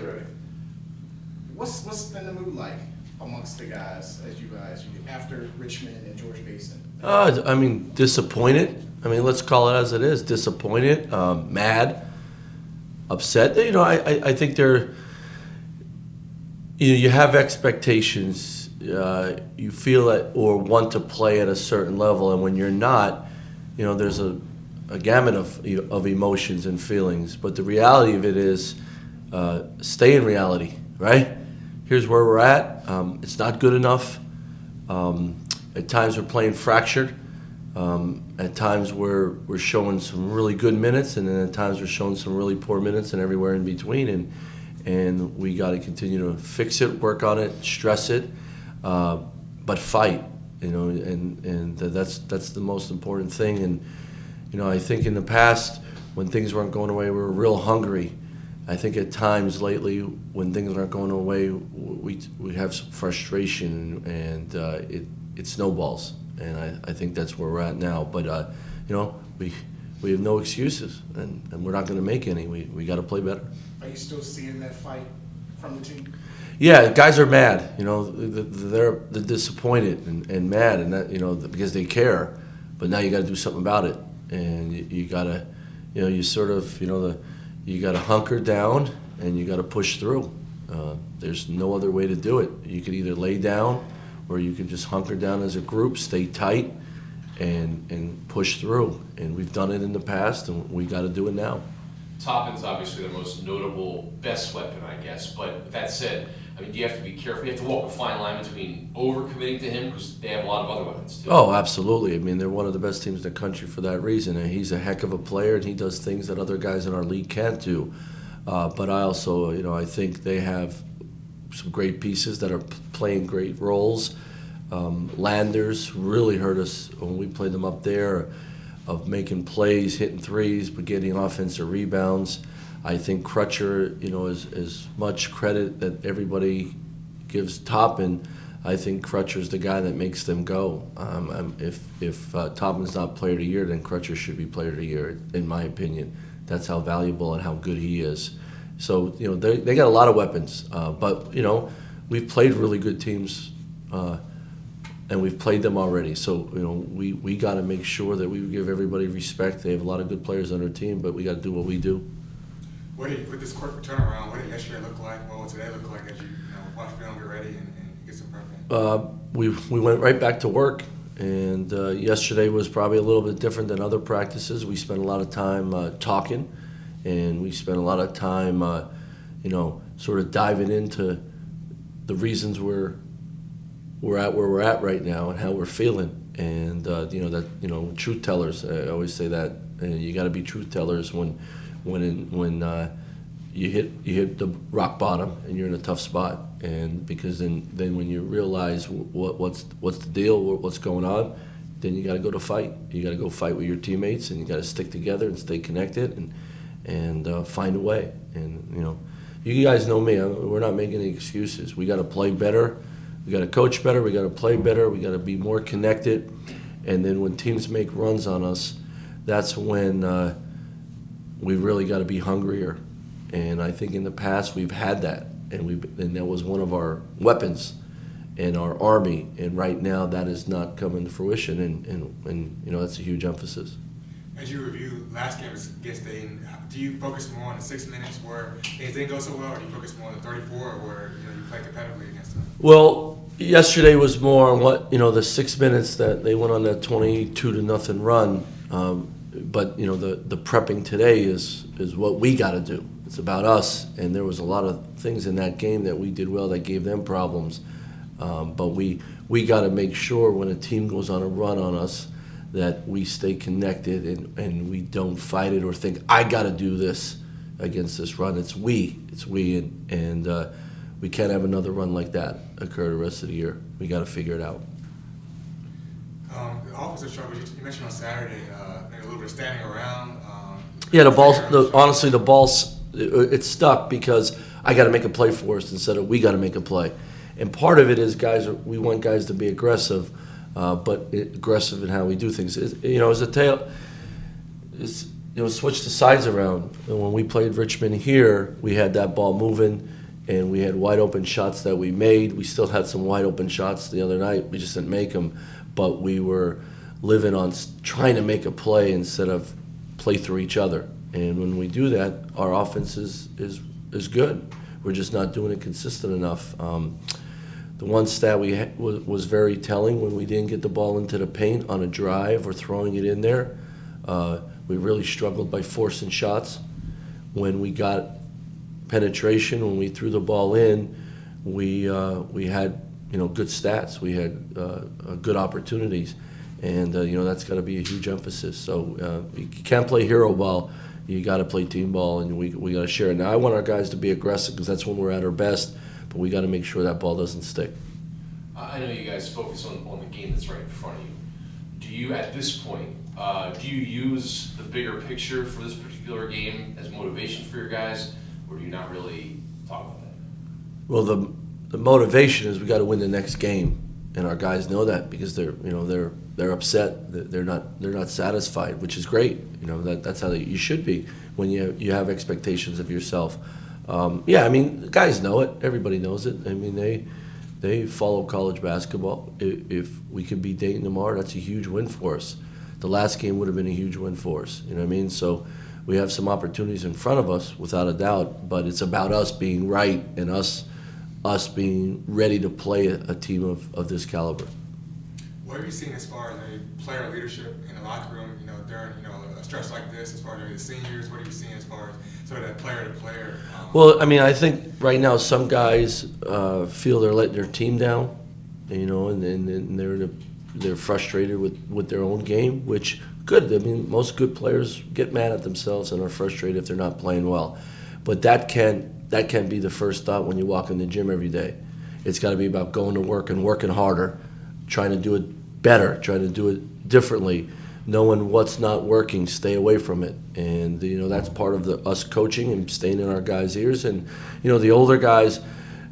already. What's been the mood like amongst the guys after Richmond and George Mason? I mean, disappointed. I mean, let's call it as it is. Disappointed, mad, upset. You know, I think they're. You have expectations. You feel it or want to play at a certain level, and when you're not, there's a gamut of emotions and feelings. But the reality of it is, stay in reality, right? Here's where we're at. It's not good enough. At times we're playing fractured. At times we're showing some really good minutes, and then at times we're showing some really poor minutes, and everywhere in between. And we got to continue to fix it, work on it, stress it, but fight. And that's the most important thing. And I think in the past when things weren't going away, we were real hungry. I think at times lately, when things aren't going away, we have some frustration, and it snowballs. And I think that's where we're at now. But we have no excuses, and we're not going to make any. We got to play better. Are you still seeing that fight from the team? Yeah, guys are mad. They're disappointed and mad, and that because they care. But now you got to do something about it, and you got to, you got to hunker down and you got to push through. There's no other way to do it. You could either lay down, or you can just hunker down as a group, stay tight, and push through. And we've done it in the past, and we got to do it now. Toppin's obviously the most notable best weapon, I guess. But with that said, I mean, do you have to be careful? You have to walk a fine line between overcommitting to him, because they have a lot of other weapons too. Oh, absolutely. I mean, they're one of the best teams in the country for that reason. And he's a heck of a player, and he does things that other guys in our league can't do. But I also, I think they have some great pieces that are playing great roles. Landers really hurt us when we played them up there, of making plays, hitting threes, but getting offensive rebounds. I think Crutcher, is as much credit that everybody gives Toppin. I think Crutcher's the guy that makes them go. If Toppin's not Player of the Year, then Crutcher should be Player of the Year, in my opinion. That's how valuable and how good he is. So they got a lot of weapons, but we've played really good teams. And we've played them already, so we got to make sure that we give everybody respect. They have a lot of good players on their team, but we got to do what we do. With this quick turnaround, what did yesterday look like? What will today look like as you watch film, get ready, and get some prep in? We went right back to work, and yesterday was probably a little bit different than other practices. We spent a lot of time talking, and we spent a lot of time, sort of diving into the reasons we're at where we're at right now and how we're feeling. And truth tellers, I always say that, you got to be truth tellers when you hit the rock bottom and you're in a tough spot. And because then when you realize what's the deal, what's going on, then you got to go to fight. You got to go fight with your teammates, and you got to stick together and stay connected and find a way. And you guys know me. We're not making any excuses. We got to play better. We got to coach better. We got to play better. We got to be more connected. And then when teams make runs on us, that's when we really got to be hungrier. And I think in the past we've had that, and that was one of our weapons in our army. And right now that is not coming to fruition. And that's a huge emphasis. As you review last game against Dayton, do you focus more on the 6 minutes where things didn't go so well, or do you focus more on the 34 where you play competitively against them? Well, yesterday was more on what the 6 minutes that they went on that 22-0 run. But the prepping today is what we got to do. It's about us, and there was a lot of things in that game that we did well that gave them problems. But we got to make sure when a team goes on a run on us that we stay connected and we don't fight it or think, I got to do this against this run. It's we, and we can't have another run like that occur the rest of the year. We got to figure it out. The offensive struggles, you mentioned on Saturday, maybe a little bit of standing around. Yeah, honestly, the ball, it stuck because I got to make a play for us instead of we got to make a play. And part of it is we want guys to be aggressive, but aggressive in how we do things. As a tail, switch the sides around. And when we played Richmond here, we had that ball moving. and we had wide open shots that we made. We still had some wide open shots the other night. We just didn't make them, but we were living on trying to make a play instead of play through each other. And when we do that, our offense is good. We're just not doing it consistent enough. The one stat was very telling when we didn't get the ball into the paint on a drive or throwing it in there. We really struggled by forcing shots. When we got penetration, when we threw the ball in, we had good stats. We had good opportunities, and that's got to be a huge emphasis. So you can't play hero ball. You got to play team ball, and we got to share it. Now I want our guys to be aggressive because that's when we're at our best. But we got to make sure that ball doesn't stick. I know you guys focus on the game that's right in front of you. Do you, at this point, do you use the bigger picture for this particular game as motivation for your guys, or do you not really talk about that? Well, the motivation is we got to win the next game, and our guys know that because they're upset. They're not satisfied, which is great. That's how you should be when you have expectations of yourself. The guys know it. Everybody knows it. I mean, they follow college basketball. If we could beat Dayton tomorrow, that's a huge win for us. The last game would have been a huge win for us. You know what I mean? So we have some opportunities in front of us, without a doubt. But it's about us being right and us being ready to play a team of this caliber. What have you seen as far as player leadership in the locker room? During a stretch like this, as far as the seniors, what have you seen as far as sort of that player to player? Well, I think right now some guys feel they're letting their team down, and they're frustrated with their own game, which good. I mean, most good players get mad at themselves and are frustrated if they're not playing well, but that can't be the first thought when you walk in the gym every day. It's got to be about going to work and working harder, trying to do it better, trying to do it differently. Knowing what's not working, stay away from it, and that's part of us coaching and staying in our guys' ears. And the older guys,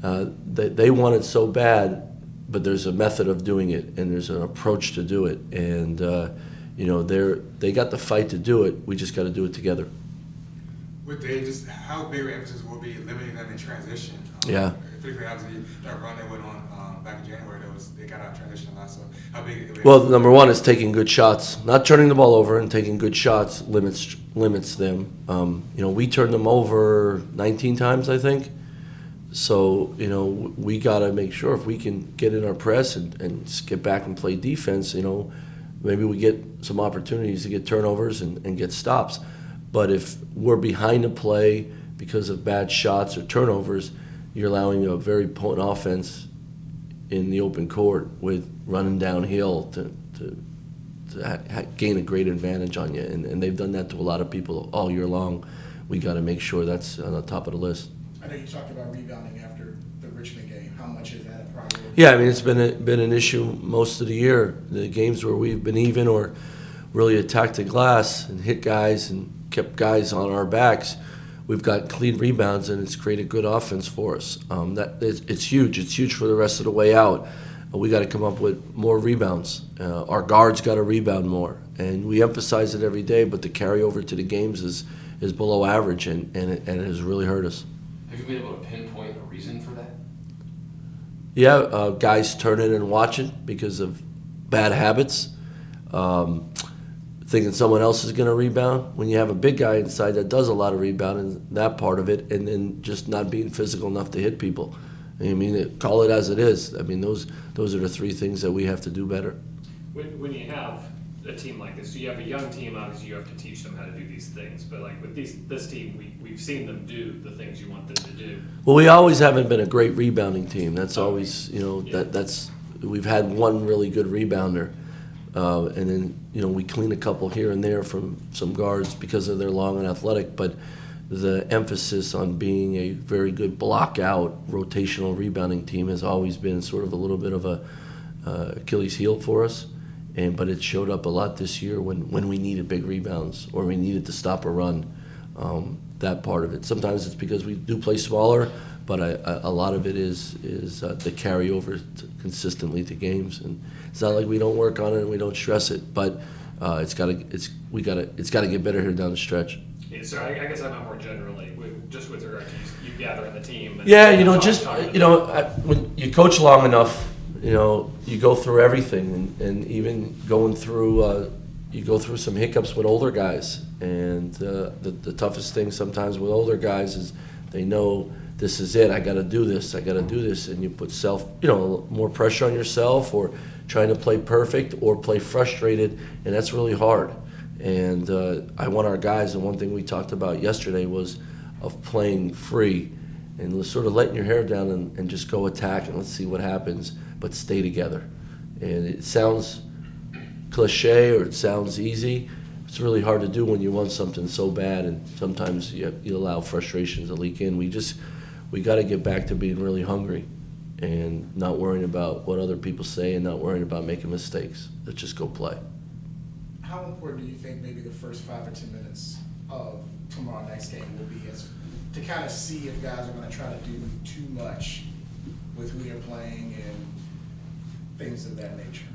they want it so bad, but there's a method of doing it, and there's an approach to do it, and they got the fight to do it. We just got to do it together. Would they just how big of an emphasis will be limiting them in transition? Yeah. Particularly obviously that run they went on back in January, they got out of transition a lot. So how big? Well, number one is taking good shots, not turning the ball over, and taking good shots limits them. We turned them over 19 times, I think. So we got to make sure if we can get in our press and get back and play defense. Maybe we get some opportunities to get turnovers and get stops. But if we're behind the play because of bad shots or turnovers, you're allowing a very potent offense in the open court with running downhill to gain a great advantage on you. And they've done that to a lot of people all year long. We got to make sure that's on the top of the list. I know you talked about rebounding after the Richmond game. How much is that a priority? Yeah, I mean, it's been an issue most of the year. The games where we've been even or really attacked the glass and hit guys and kept guys on our backs, we've got clean rebounds, and it's created good offense for us. It's huge. It's huge for the rest of the way out. We got to come up with more rebounds. Our guards got to rebound more, and we emphasize it every day. But the carryover to the games is below average, and it has really hurt us. Have you been able to pinpoint a reason for that? Yeah, guys turning and watching because of bad habits. Thinking someone else is going to rebound. When you have a big guy inside that does a lot of rebounding, that part of it, and then just not being physical enough to hit people. I mean, call it as it is. I mean, those are the three things that we have to do better. When you have a team like this, so you have a young team, obviously you have to teach them how to do these things. But like with this team, we've seen them do the things you want them to do. Well, we always haven't been a great rebounding team. That's always, that's we've had one really good rebounder. And then, we clean a couple here and there from some guards because of their long and athletic, but the emphasis on being a very good block-out rotational rebounding team has always been sort of a little bit of a Achilles heel for us. But it showed up a lot this year when we needed big rebounds or we needed to stop a run, that part of it. Sometimes it's because we do play smaller, but a lot of it is the carryover consistently to games. And it's not like we don't work on it and we don't stress it, but it's got to get better here down the stretch. Yeah, so I guess I meant more generally, just with regard to you gathering the team. And Yeah, you know, when you coach long enough, you know, you go through everything, and even going through, you go through some hiccups with older guys, and the toughest thing sometimes with older guys is they know this is it. I got to do this. And you put more pressure on yourself, or trying to play perfect, or play frustrated, and that's really hard. And I want our guys, and one thing we talked about yesterday was of playing free and sort of letting your hair down and just go attack and let's see what happens, but stay together. And it sounds cliche or it sounds easy. It's really hard to do when you want something so bad, and sometimes you allow frustrations to leak in. We got to get back to being really hungry and not worrying about what other people say and not worrying about making mistakes. Let's just go play. How important do you think maybe the first 5 or 10 minutes of tomorrow night's game will be to kind of see if guys are going to try to do too much with who they're playing and things of that nature?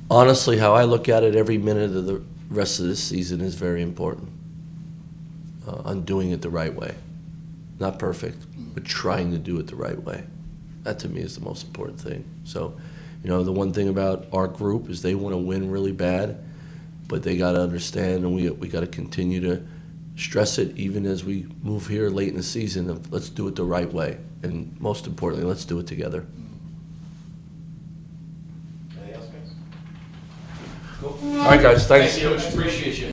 Honestly, how I look at it, every minute of the rest of this season is very important. On doing it the right way. Not perfect, but trying to do it the right way. That to me is the most important thing. So, the one thing about our group is they want to win really bad, but they got to understand, and we got to continue to stress it even as we move here late in the season of let's do it the right way. And most importantly, let's do it together. Anything else, guys? All right, guys, thanks. Thank you, Coach. Appreciate you.